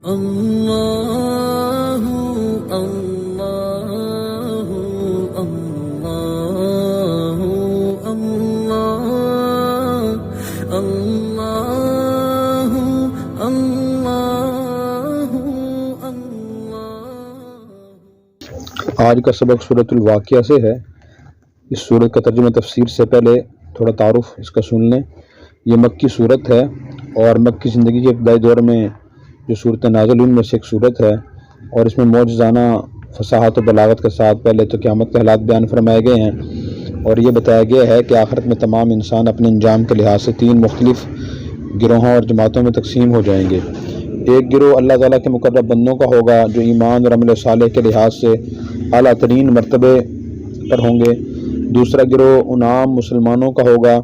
اللہ اللہ اللہ اللہ اللہ اللہ۔ آج کا سبق سورۃ الواقعہ سے ہے۔ اس سورت کا ترجمہ تفسیر سے پہلے تھوڑا تعارف اس کا سن لیں۔ یہ مکی صورت ہے اور مکی زندگی کے ابتدائی دور میں جو صورت نازل ان میں سے ایک صورت ہے، اور اس میں معجزانہ فصاحت و بلاغت کے ساتھ پہلے تو قیامت کے حالات بیان فرمائے گئے ہیں، اور یہ بتایا گیا ہے کہ آخرت میں تمام انسان اپنے انجام کے لحاظ سے 3 مختلف گروہوں اور جماعتوں میں تقسیم ہو جائیں گے۔ ایک گروہ اللہ تعالیٰ کے مقرب بندوں کا ہوگا جو ایمان اور عمل صالح کے لحاظ سے اعلیٰ ترین مرتبے پر ہوں گے۔ دوسرا گروہ ان عام مسلمانوں کا ہوگا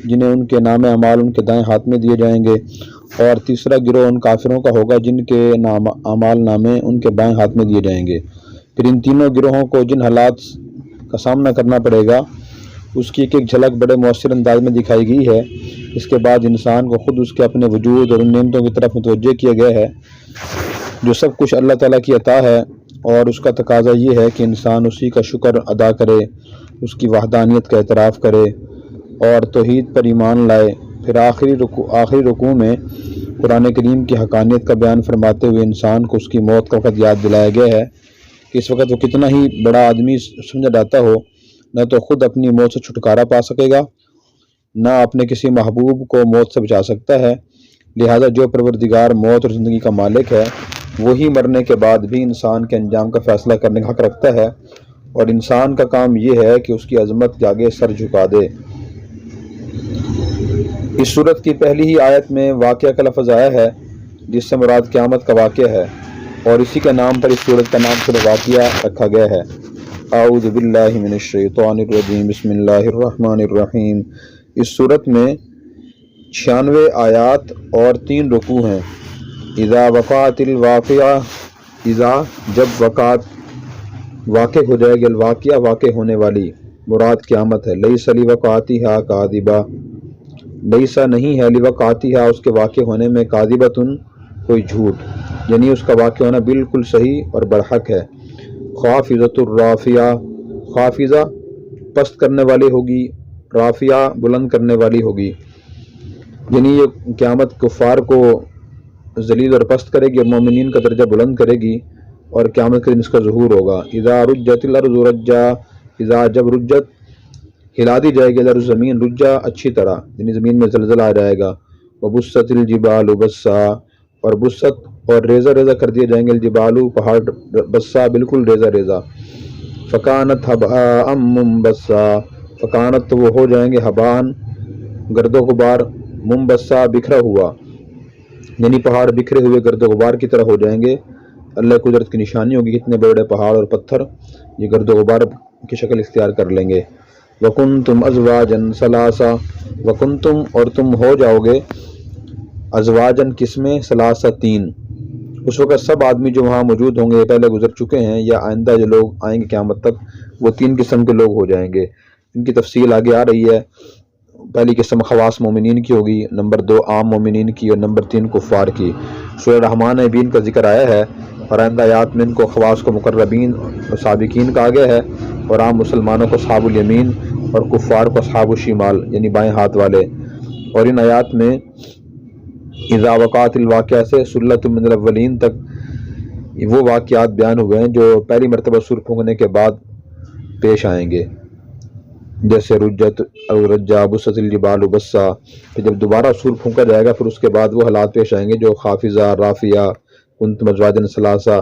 جنہیں ان کے نام اعمال ان کے دائیں ہاتھ میں دیے جائیں گے، اور تیسرا گروہ ان کافروں کا ہوگا جن کے اعمال نامے ان کے بائیں ہاتھ میں دیے جائیں گے۔ پھر ان تینوں گروہوں کو جن حالات کا سامنا کرنا پڑے گا اس کی ایک جھلک بڑے مؤثر انداز میں دکھائی گئی ہے۔ اس کے بعد انسان کو خود اس کے اپنے وجود اور ان نعمتوں کی طرف متوجہ کیا گیا ہے جو سب کچھ اللہ تعالیٰ کی عطا ہے، اور اس کا تقاضا یہ ہے کہ انسان اسی کا شکر ادا کرے، اس کی وحدانیت کا اعتراف کرے اور توحید پر ایمان لائے۔ پھر آخری رکوع میں قرآن کریم کی حقانیت کا بیان فرماتے ہوئے انسان کو اس کی موت کا وقت یاد دلایا گیا ہے کہ اس وقت وہ کتنا ہی بڑا آدمی سمجھا جاتا ہو، نہ تو خود اپنی موت سے چھٹکارا پا سکے گا، نہ اپنے کسی محبوب کو موت سے بچا سکتا ہے۔ لہذا جو پروردگار موت اور زندگی کا مالک ہے وہی مرنے کے بعد بھی انسان کے انجام کا فیصلہ کرنے کا حق رکھتا ہے، اور انسان کا کام یہ ہے کہ اس کی عظمت کے آگے سر جھکا دے۔ اس صورت کی پہلی ہی آیت میں واقعہ کا لفظ آیا ہے جس سے مراد قیامت کا واقعہ ہے، اور اسی کے نام پر اس صورت کا نام سورۃ واقعہ رکھا گیا ہے۔ اعوذ باللہ من الشیطان الرجیم، بسم اللہ الرحمن الرحیم۔ اس صورت میں 96 آیات اور 3 رکوع ہیں۔ اذا وقعت الواقعہ، اذا جب وقعت واقع ہو جائے گی، الواقعہ واقع ہونے والی، مراد قیامت ہے۔ لیس لوقعتھا کاذبہ، لیسا نہیں ہے لوقعتھا اس کے واقع ہونے میں، کاذبۃ کوئی جھوٹ، یعنی اس کا واقع ہونا بالکل صحیح اور برحق ہے۔ خافضۃ الرافعہ، خافضہ پست کرنے والی ہوگی، رافعہ بلند کرنے والی ہوگی، یعنی یہ قیامت کفار کو ذلیل اور پست کرے گی اور مومنین کا درجہ بلند کرے گی، اور قیامت کے دن اس کا ظہور ہوگا۔ اذا رجت الارض رجا، اذا جب رجت ہلا دی جائے گی، الارض زمین، رجا اچھی طرح، یعنی زمین میں زلزلہ آ جائے گا۔ وبست الجبال بسا، اور بست اور ریزہ ریزہ کر دیے جائیں گے، الجبال پہاڑ، بسا بالکل ریزہ ریزہ۔ فکانت ہباء منبثا، فکانت تو وہ ہو جائیں گے ہباء گرد و غبار، منبثا بکھرا ہوا، یعنی پہاڑ بکھرے ہوئے گرد و غبار کی طرح ہو جائیں گے۔ اللہ قدرت کی نشانی ہوگی، کتنے بڑے بڑے پہاڑ اور پتھر یہ گرد و غبار کی شکل اختیار کر لیں گے۔ وَكُنْتُمْ أَزْوَاجًا ثَلَاثًا، وَكُنْتُمْ اور تم ہو جاؤ گے، ازواجن قسمیں، ثلاثہ 3۔ اس وقت سب آدمی جو وہاں موجود ہوں گے، پہلے گزر چکے ہیں یا آئندہ جو لوگ آئیں گے قیامت تک، وہ 3 قسم کے لوگ ہو جائیں گے۔ ان کی تفصیل آگے آ رہی ہے۔ پہلی قسم خواص مومنین کی ہوگی، نمبر 2 عام مومنین کی، اور نمبر 3 کفار کی۔ سورہ رحمان بین کا ذکر آیا ہے، اور آئندہ آیات میں ان کو خواص کو مقربین اور سابقین کہا گیا ہے، اور عام مسلمانوں کو اصحاب الیمین اور کفار کو اصحاب الشمال یعنی بائیں ہاتھ والے۔ اور ان آیات میں اذا وقعت الواقعہ سے سلۃ من الاولین تک وہ واقعات بیان ہوئے ہیں جو پہلی مرتبہ سور پھونکنے کے بعد پیش آئیں گے، جیسے رجت او رجا، بست الجبال بسا۔ پھر جب دوبارہ سور پھونکا جائے گا پھر اس کے بعد وہ حالات پیش آئیں گے جو خافضہ، رافعہ، کنتم ازواجا ثلاثہ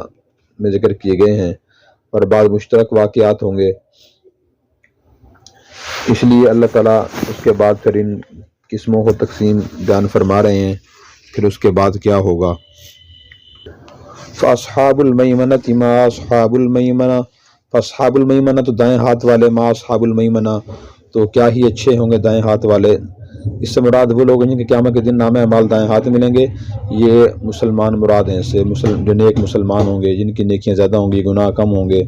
میں ذکر کیے گئے ہیں، اور بعض مشترک واقعات ہوں گے۔ اس لیے اللہ تعالیٰ اس کے بعد پھر ان قسموں کو تقسیم بیان فرما رہے ہیں، پھر اس کے بعد کیا ہوگا۔ فاصحاب المیمنۃ ما اصحاب المیمنہ، فاصحاب المیمنہ تو دائیں ہاتھ والے، ما اصحاب المیمنہ تو کیا ہی اچھے ہوں گے دائیں ہاتھ والے۔ اس سے مراد وہ لوگ ہیں جن کے قیامت کے دن نام اعمال دائیں ہاتھ ملیں گے، یہ مسلمان مراد ہیں، اس سے جو نیک مسلمان ہوں گے، جن کی نیکیاں زیادہ ہوں گی، گناہ کم ہوں گے،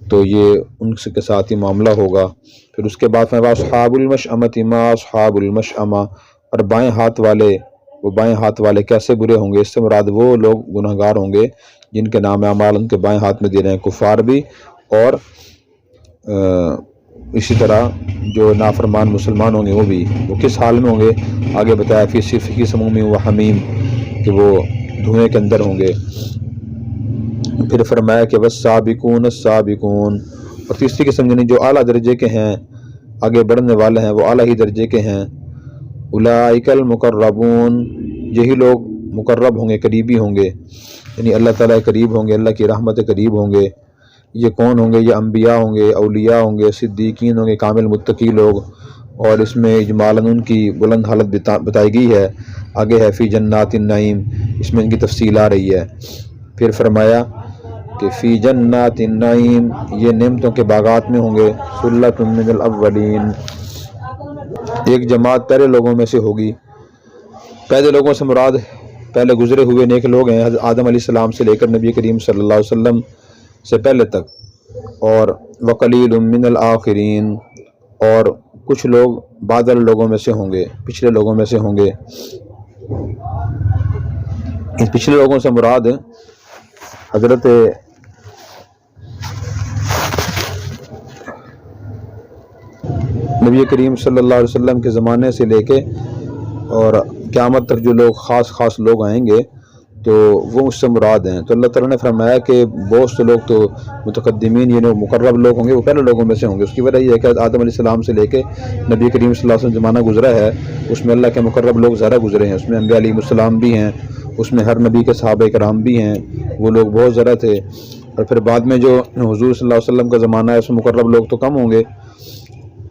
تو یہ ان کے ساتھ ہی معاملہ ہوگا۔ پھر اس کے بعد اصحاب المشأمۃ ما اصحاب المشأمہ، اور بائیں ہاتھ والے وہ بائیں ہاتھ والے کیسے برے ہوں گے؟ اس سے مراد وہ لوگ گناہگار ہوں گے جن کے نام اعمال ان کے بائیں ہاتھ میں دے رہے ہیں، کفار بھی اور اسی طرح جو نافرمان مسلمان ہوں گے وہ بھی۔ وہ کس حال میں ہوں گے؟ آگے بتایا فی صفی سموم و حمیم، کہ وہ دھوئیں کے اندر ہوں گے۔ پھر فرمایا کہ والسابقون السابقون، اور تیسری قسم یعنی جو اعلیٰ درجے کے ہیں، آگے بڑھنے والے ہیں، وہ اعلیٰ ہی درجے کے ہیں۔ اولئک المقربون، یہی لوگ مقرب ہوں گے، قریبی ہوں گے، یعنی اللہ تعالیٰ قریب ہوں گے، اللہ کی رحمت قریب ہوں گے۔ یہ کون ہوں گے؟ یہ انبیاء ہوں گے، اولیاء ہوں گے، صدیقین ہوں گے، کامل متقی لوگ، اور اس میں اجمالاً ان کی بلند حالت بتائی گئی ہے۔ آگے ہے فی جنات النعیم، اس میں ان کی تفصیل آ رہی ہے۔ پھر فرمایا کہ فی جنات النعیم، یہ نعمتوں کے باغات میں ہوں گے۔ ثلۃ من الاولین، ایک جماعت پہلے لوگوں میں سے ہوگی۔ پہلے لوگوں سے مراد پہلے گزرے ہوئے نیک لوگ ہیں، حضرت آدم علیہ السلام سے لے کر نبی کریم صلی اللہ علیہ وسلم سے پہلے تک، اور وقلیل من الآخرین، اور کچھ لوگ بعد لوگوں میں سے ہوں گے، پچھلے لوگوں میں سے ہوں گے۔ اس پچھلے لوگوں سے مراد حضرت نبی کریم صلی اللہ علیہ وسلم کے زمانے سے لے کے اور قیامت تک جو لوگ خاص لوگ آئیں گے تو وہ اس سے مراد ہیں۔ تو اللہ تعالیٰ نے فرمایا کہ بہت سے لوگ تو متقدمین یعنی مقرب لوگ ہوں گے، وہ پہلے لوگوں میں سے ہوں گے۔ اس کی وجہ یہ ہے کہ آدم علیہ السلام سے لے کے نبی کریم صلی اللہ علیہ وسلم زمانہ گزرا ہے، اس میں اللہ کے مقرب لوگ زیادہ گزرے ہیں، اس میں انبیاء علیہ السلام بھی ہیں، اس میں ہر نبی کے صحابہ کرام بھی ہیں، وہ لوگ بہت زیادہ تھے۔ اور پھر بعد میں جو حضور صلی اللہ علیہ وسلم کا زمانہ ہے اس میں مقرب لوگ تو کم ہوں گے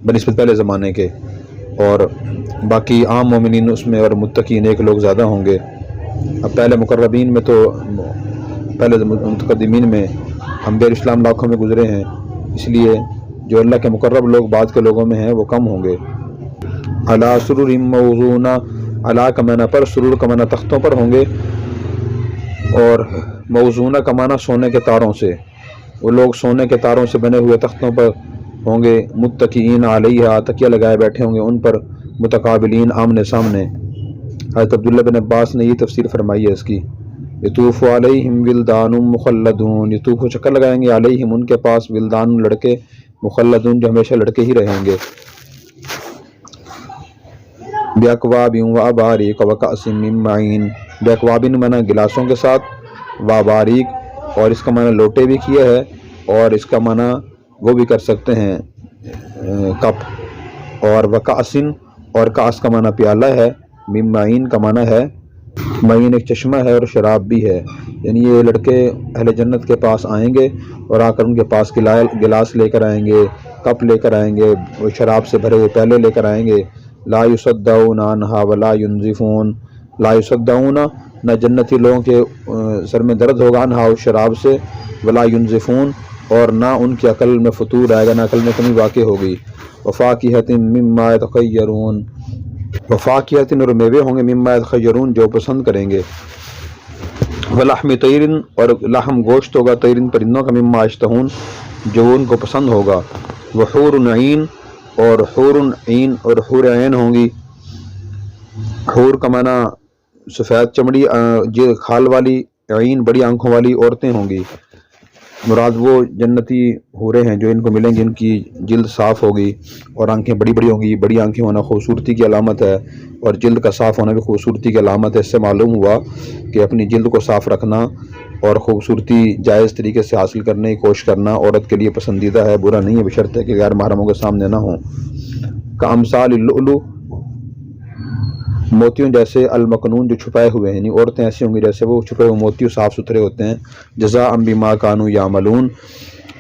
بنسبت پہلے زمانے کے، اور باقی عام مومنین اس میں اور متقین ایک لوگ زیادہ ہوں گے۔ اب پہلے مقربین میں تو پہلے متقدمین میں انبیاء اسلام لاکھوں میں گزرے ہیں، اس لیے جو اللہ کے مقرب لوگ بعد کے لوگوں میں ہیں وہ کم ہوں گے۔ علی سرر موضونہ، علی کا معنی پر، سرور کا معنی تختوں پر ہوں گے، اور موضونہ کا معنی سونے کے تاروں سے، وہ لوگ سونے کے تاروں سے بنے ہوئے تختوں پر ہوں گے۔ متکئین علیہا، تکیہ لگائے بیٹھے ہوں گے ان پر، متقابلین، آمنے سامنے۔ حضرت عبداللہ بن عباس نے یہ تفسیر فرمائی ہے اس کی، یطوف علیہم ولدان مخلدون، یطوف چکر لگائیں گے علیہم ان کے پاس، ولدان لڑکے، مخلدون جو ہمیشہ لڑکے ہی رہیں گے۔ باکواب واباریق وکأس من معین، باکواب معنی گلاسوں کے ساتھ، واباریق اور اس کا معنی لوٹے بھی کیا ہے، اور اس کا معنی وہ بھی کر سکتے ہیں کپ، اور وکأسن، اور کاس کا معنی پیالہ ہے، من معین کا معنی ہے، معین ایک چشمہ ہے اور شراب بھی ہے، یعنی یہ لڑکے اہل جنت کے پاس آئیں گے اور آ کر ان کے پاس گلاس لے کر آئیں گے، کپ لے کر آئیں گے، وہ شراب سے بھرے ہوئے پیالے لے کر آئیں گے۔ لا یصدعون عنہا ولا ینزفون، لا یصدعون، نہ جنتی لوگوں کے سر میں درد ہوگا، عنہا اس شراب سے، ولا ینزفون، اور نہ ان کی عقل میں فتور آئے گا، نہ عقل میں کمی واقع ہوگی۔ وفاکہۃ مما یتخیرون، وفاکہۃ اور میوے ہوں گے، مما یتخیرون جو پسند کریں گے۔ ولحم طیر، اور لحم گوشت ہوگا، طیر پرندوں کا، مما یشتہون جو ان کو پسند ہوگا۔ وحور عین، اور حور عین اور حور عین ہوں گی۔ حور کا معنی سفید چمڑی کھال والی، عین بڑی آنکھوں والی عورتیں ہوں گی، مراد وہ جنتی حوریں ہیں جو ان کو ملیں گی، ان کی جلد صاف ہوگی اور آنکھیں بڑی بڑی ہوں گی۔ بڑی آنکھیں ہونا خوبصورتی کی علامت ہے، اور جلد کا صاف ہونا بھی خوبصورتی کی علامت ہے۔ اس سے معلوم ہوا کہ اپنی جلد کو صاف رکھنا اور خوبصورتی جائز طریقے سے حاصل کرنے کی کوشش کرنا عورت کے لیے پسندیدہ ہے، برا نہیں ہے، بشرط ہے کہ غیر محرموں کے سامنے نہ ہوں۔ کامثال اللؤلؤ، موتیوں جیسے، المکنون جو چھپائے ہوئے ہیں، یعنی عورتیں ایسی ہوں گی جیسے وہ چھپے ہوئے موتیوں صاف ستھرے ہوتے ہیں۔ جزاء بما کانوا یعملون،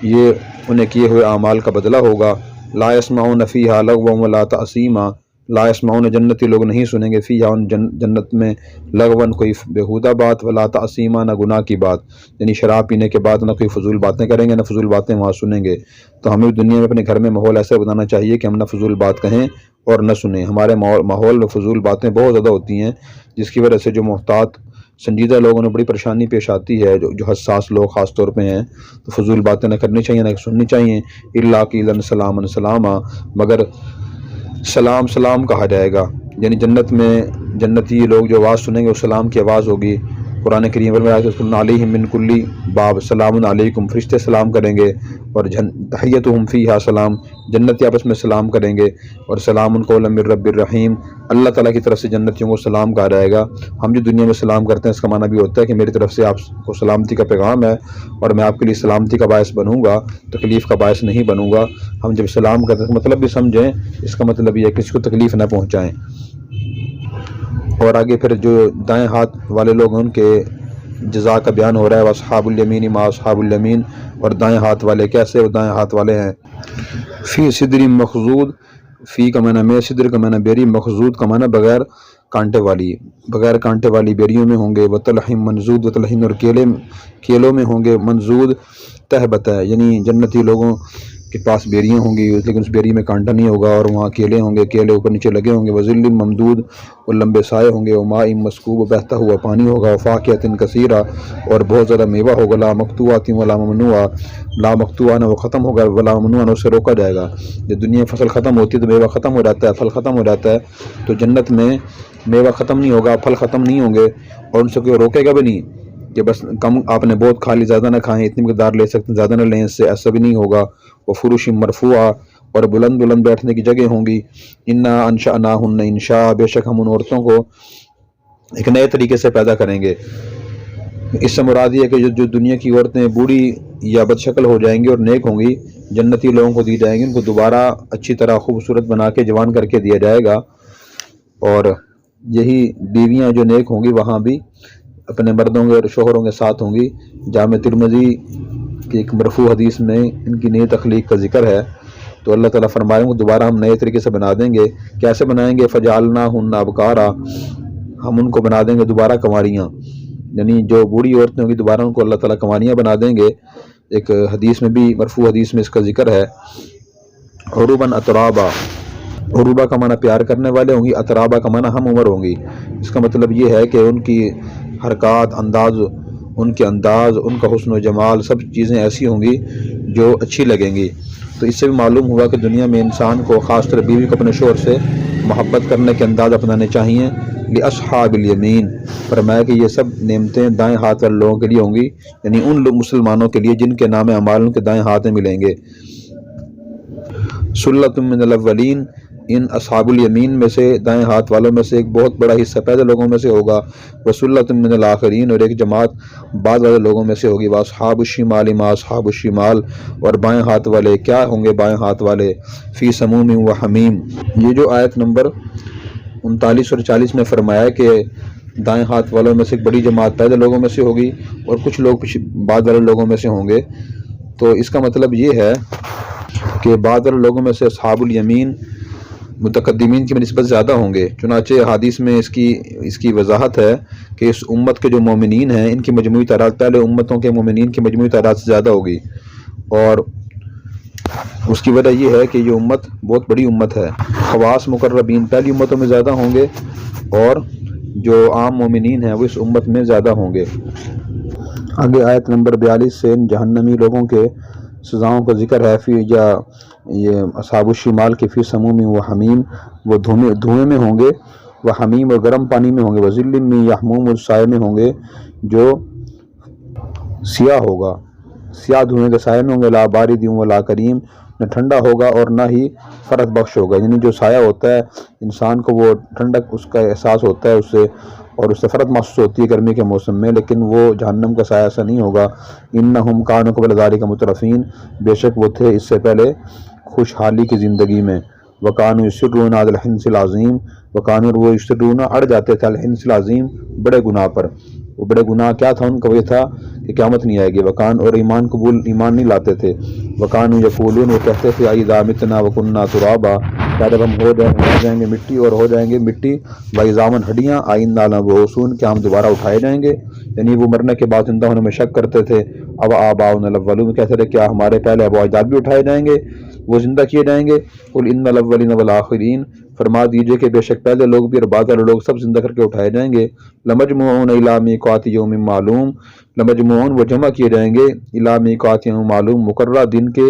یہ انہیں کیے ہوئے اعمال کا بدلہ ہوگا۔ لا یسمعون فیہا لغوا ولا تأثیما، لا یسمعون جنتی لوگ نہیں سنیں گے، فیہا ان جنت میں، لغواً کوئی بےہودہ بات، ولا تأثیما نہ گناہ کی بات، یعنی شراب پینے کے بعد نہ کوئی فضول باتیں کریں گے، نہ فضول باتیں وہاں سنیں گے۔ تو ہمیں دنیا میں اپنے گھر میں ماحول ایسا بنانا چاہیے کہ ہم نہ فضول بات کہیں اور نہ سنیں۔ ہمارے ماحول میں فضول باتیں بہت زیادہ ہوتی ہیں، جس کی وجہ سے جو محتاط سنجیدہ لوگوں نے بڑی پریشانی پیش آتی ہے، جو حساس لوگ خاص طور پہ ہیں، تو فضول باتیں نہ کرنی چاہیے، نہ سننی چاہیے۔ الا قیلا سلاما سلاما، مگر سلام سلام کہا جائے گا، یعنی جنت میں جنتی لوگ جو آواز سنیں گے وہ سلام کی آواز ہوگی۔ قرآن کریم میں علیہم من کلی باب سلام علیکم، فرشتے سلام کریں گے، اور تحیتہم فیہا سلام، جنتی آپس میں سلام کریں گے، اور سلام قولا من رب الرحیم، اللہ تعالیٰ کی طرف سے جنتیوں کو سلام کہا جائے گا۔ ہم جو دنیا میں سلام کرتے ہیں اس کا معنی بھی ہوتا ہے کہ میری طرف سے آپ کو سلامتی کا پیغام ہے اور میں آپ کے لیے سلامتی کا باعث بنوں گا، تکلیف کا باعث نہیں بنوں گا۔ ہم جب سلام کرتے ہیں مطلب بھی سمجھیں، اس کا مطلب یہ ہے کہ کسی کو تکلیف نہ پہنچائیں۔ اور آگے پھر جو دائیں ہاتھ والے لوگ ہیں ان کے جزا کا بیان ہو رہا ہے، واصحاب الیمین ما اصحاب الیمین، اور دائیں ہاتھ والے کیسے، وہ دائیں ہاتھ والے ہیں فی صدر مخضود، فی کا معنی میں، صدر کا معنی بیری، مخضود کا معنی بغیر کانٹے والی، بغیر کانٹے والی بیریوں میں ہوں گے، وطلحم منضود، وطلحم اور کیلوں میں ہوں گے، منضود تہبت ہے، یعنی جنتی لوگوں کے پاس بیریاں ہوں گی لیکن اس بیری میں کانٹا نہیں ہوگا، اور وہاں کیلے ہوں گے، کیلے اوپر نیچے لگے ہوں گے، وظل ممدود، اور لمبے سائے ہوں گے، وماء مسکوب، بہتا ہوا پانی ہوگا، وفاکہۃ کثیرہ، اور بہت زیادہ میوہ ہوگا، لا مقطوعۃ ولا ممنوعہ، لا مقطوعہ نہ وہ ختم ہوگا، ولا ممنوعہ نہ اسے روکا جائے گا۔ جب دنیا میں فصل ختم ہوتی ہے تو میوہ ختم ہو جاتا ہے، پھل ختم ہو جاتا ہے، تو جنت میں میوہ ختم نہیں ہوگا، پھل ختم نہیں ہوں گے، اور ان سے کوئی روکے گا بھی نہیں کہ بس کم آپ نے بہت کھا لی، زیادہ نہ کھائیں، اتنی مقدار لے سکتے ہیں، زیادہ نہ لیں، اس سے ایسا بھی نہیں ہوگا۔ وہ فروش مرفوعہ، اور بلند بلند بیٹھنے کی جگہ ہوں گی۔ انا انشأناہن انشاء، بے شک ہم ان عورتوں کو ایک نئے طریقے سے پیدا کریں گے۔ اس سے مراد یہ ہے کہ جو دنیا کی عورتیں بوڑھی یا بد شکل ہو جائیں گی اور نیک ہوں گی، جنتی لوگوں کو دی جائیں گی، ان کو دوبارہ اچھی طرح خوبصورت بنا کے جوان کر کے دیا جائے گا۔ اور یہی بیویاں جو نیک ہوں گی وہاں بھی اپنے مردوں کے اور شوہروں کے ساتھ ہوں گی۔ جامع ترمذی کی ایک مرفوع حدیث میں ان کی نئی تخلیق کا ذکر ہے، تو اللہ تعالیٰ فرمائیں گے دوبارہ ہم نئے طریقے سے بنا دیں گے۔ کیسے بنائیں گے؟ فجعلناہن ابکارا، ہم ان کو بنا دیں گے دوبارہ کنواریاں، یعنی جو بوڑھی عورتیں ہوں گی دوبارہ ان کو اللہ تعالیٰ کنواریاں بنا دیں گے۔ ایک حدیث میں بھی، مرفوع حدیث میں اس کا ذکر ہے۔ عروباً اترابا، عروبہ کا معنی پیار کرنے والے ہوں گی، اترابا کا معنی ہم عمر ہوں گی۔ اس کا مطلب یہ ہے کہ ان کی حرکات، انداز، ان کے انداز، ان کا حسن و جمال، سب چیزیں ایسی ہوں گی جو اچھی لگیں گی۔ تو اس سے بھی معلوم ہوا کہ دنیا میں انسان کو، خاص طور بیوی کو، اپنے شوہر سے محبت کرنے کے انداز اپنانے چاہیے۔ لأصحاب الیمین، فرمایا کہ یہ سب نعمتیں دائیں ہاتھ والے لوگوں کے لیے ہوں گی، یعنی ان مسلمانوں کے لیے جن کے نام اعمال ان کے دائیں ہاتھ میں ملیں گے۔ سلۃ من الاولین، ان اصحاب الیمین میں سے، دائیں ہاتھ والوں میں سے ایک بہت بڑا حصہ پہلے لوگوں میں سے ہوگا، وسلۃ من الاخرین، اور ایک جماعت بعد والے لوگوں میں سے ہوگی، واصحاب الشمال ما اصحاب الشمال، اور بائیں ہاتھ والے کیا ہوں گے بائیں ہاتھ والے، فی سموم و حمیم۔ یہ جو آیت نمبر 39 اور 40 میں فرمایا کہ دائیں ہاتھ والوں میں سے ایک بڑی جماعت پہلے لوگوں میں سے ہوگی اور کچھ لوگ بعد والے لوگوں میں سے ہوں گے، تو اس کا مطلب یہ ہے کہ بعد والے لوگوں میں سے اصحاب الیمین متقدمین کی نسبت زیادہ ہوں گے۔ چنانچہ حدیث میں اس کی وضاحت ہے کہ اس امت کے جو مومنین ہیں ان کی مجموعی تعداد پہلے امتوں کے مومنین کی مجموعی تعداد سے زیادہ ہوگی، اور اس کی وجہ یہ ہے کہ یہ امت بہت بڑی امت ہے۔ خواص مقربین پہلی امتوں میں زیادہ ہوں گے، اور جو عام مومنین ہیں وہ اس امت میں زیادہ ہوں گے۔ آگے آیت نمبر 42 سے جہنمی لوگوں کے سزاؤں کا ذکر ہے۔ فی یا یہ اصحاب الشمال کے فی سموم و حمیم، وہ دھوئیں میں ہوں گے، وہ حمیم اور گرم پانی میں ہوں گے، وظل من یحموم، اور سائے میں ہوں گے جو سیاہ ہوگا، سیاہ دھوئیں کے سائے میں ہوں گے، لا بارد ولا کریم، نہ ٹھنڈا ہوگا اور نہ ہی فرق بخش ہوگا، یعنی جو سایہ ہوتا ہے انسان کو وہ ٹھنڈک اس کا احساس ہوتا ہے اس سے، اور اس سے فرق محسوس ہوتی ہے گرمی کے موسم میں، لیکن وہ جہنم کا سایہ ایسا نہیں ہوگا۔ انہم کانوا قبل ذلک مترفین، بے شک وہ تھے اس سے پہلے خوشحالی کی زندگی میں، وکانوا یصرون علی الحنث العظیم، وکانوا، وہ یصرون اڑ جاتے تھے، الحنث العظیم، بڑے گناہ پر۔ وہ بڑے گناہ کیا تھا ان کا؟ یہ تھا کہ قیامت نہیں آئے گی، وکان، اور ایمان نہیں لاتے تھے، وکانوا یقولون، وہ کہتے تھے اذا متنا وکنا ترابا، کیا جب ہم ہو جائیں گے مٹی اور ہو جائیں گے مٹی، وعظاما ہڈیاں، آئندہ لمبعوثون، کیا ہم دوبارہ اٹھائے جائیں گے؟ یعنی وہ مرنے کے بعد زندہ ہونے میں شک کرتے تھے۔ اب آباؤنا الاولون، کہتے تھے کیا ہمارے پہلے آباء و اجداد بھی اٹھائے جائیں گے، وہ زندہ کیے جائیں گے؟ قل ان الاولین والآخرین، فرما دیجئے کہ بے شک پہلے لوگ بھی اور بعد والے لوگ سب زندہ کر کے اٹھائے جائیں گے۔ لمجموعون الی میقات یوم معلوم، لمجموعون، وہ جمع کیے جائیں گے، الی میقات یوم معلوم، مقررہ دن کے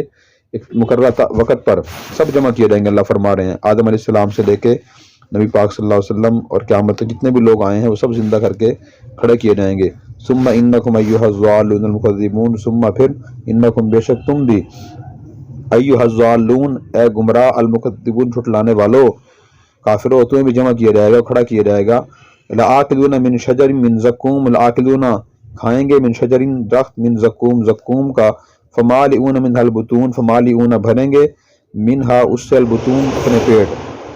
ایک مقررہ وقت پر سب جمع کیے جائیں گے۔ اللہ فرما رہے ہیں آدم علیہ السلام سے لے کے نبی پاک صلی اللہ علیہ وسلم اور قیامت تک جتنے بھی لوگ آئے ہیں وہ سب زندہ کر کے کھڑے کیے جائیں گے. ثم انکم ایھا الضالون المکذبون، ثم پھر انکم بے شک تم بھی، ایھا الضالون اے گمراہ، المکذبون جھٹلانے والو، کافروں تمہیں بھی جمع کیا جائے گا، کھڑا کیا جائے گا. لآکلون من شجر من زقوم، لآکلون کھائیں گے، من شجر درخت، من زقوم زقوم کا، فمالئون منھا البطون، فمالئون بھریں گے، منھا اس سے، البطون اپنے پیٹ.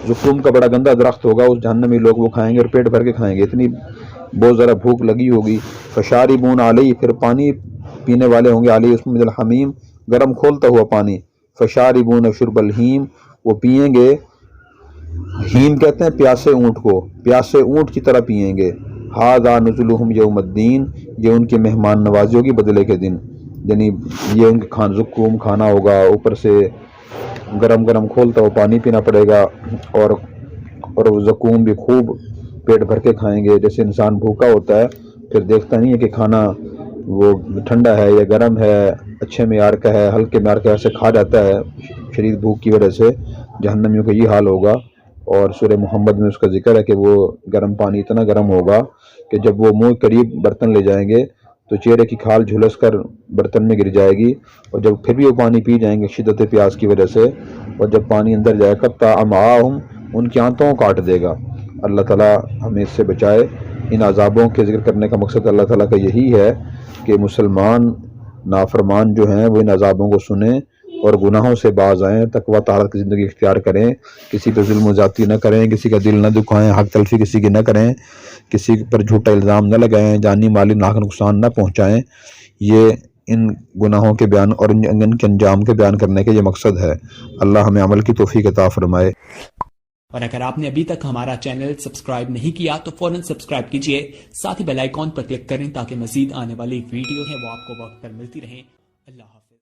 زقوم کا بڑا گندا درخت ہوگا، اس جہنمی لوگ وہ کھائیں گے اور پیٹ بھر کے کھائیں گے، اتنی بہت ذرا بھوک لگی ہوگی. فشاربون علیہ، پھر پانی پینے والے ہوں گے، علیہ اس میں من الحمیم گرم کھولتا ہوا پانی. فشاربون شرب الہیم، وہ پئیں گے، ہیم کہتے ہیں پیاسے اونٹ کو، پیاسے اونٹ کی طرح پئیں گے. ھذا نزلہم یوم الدین، یہ ان کی مہمان نوازی ہوگی بدلے کے دن، یعنی یہ ان کے زقوم کھانا ہوگا، اوپر سے گرم گرم کھولتا ہوا پانی پینا پڑے گا، اور وہ زقوم بھی خوب پیٹ بھر کے کھائیں گے. جیسے انسان بھوکا ہوتا ہے پھر دیکھتا نہیں ہے کہ کھانا وہ ٹھنڈا ہے یا گرم ہے، اچھے معیار کا ہے، ہلکے معیار کا، ایسے کھا جاتا ہے شدید بھوک کی وجہ سے. جہنمیوں کا یہ حال ہوگا. اور سورہ محمد میں اس کا ذکر ہے کہ وہ گرم پانی اتنا گرم ہوگا کہ جب وہ منہ قریب برتن لے جائیں گے تو چہرے کی کھال جھلس کر برتن میں گر جائے گی، اور جب پھر بھی وہ پانی پی جائیں گے شدت پیاس کی وجہ سے، اور جب پانی اندر جائے قطع امعاءہم، ان کی آنتوں کو کاٹ دے گا. اللہ تعالیٰ ہمیں اس سے بچائے. ان عذابوں کے ذکر کرنے کا مقصد اللہ تعالیٰ کا یہی ہے کہ مسلمان نافرمان جو ہیں وہ ان عذابوں کو سنیں اور گناہوں سے باز آئیں، تقویٰ طہارت کی زندگی اختیار کریں، کسی پہ ظلم و زیادتی نہ کریں، کسی کا دل نہ دکھائیں، حق تلفی کسی کی نہ کریں، کسی پر جھوٹا الزام نہ لگائیں، جانی مالی ناک نقصان نہ پہنچائیں. یہ ان گناہوں کے بیان اور ان کے انجام کے بیان کرنے کا یہ مقصد ہے. اللہ ہمیں عمل کی توفیق عطا فرمائے. اور اگر آپ نے ابھی تک ہمارا چینل سبسکرائب نہیں کیا تو فوراً سبسکرائب کیجئے، ساتھ ہی بیل آئیکن پر کلک کریں تاکہ مزید آنے والی ویڈیو ہے وہ آپ کو وقت پر ملتی رہیں. اللہ حافظ.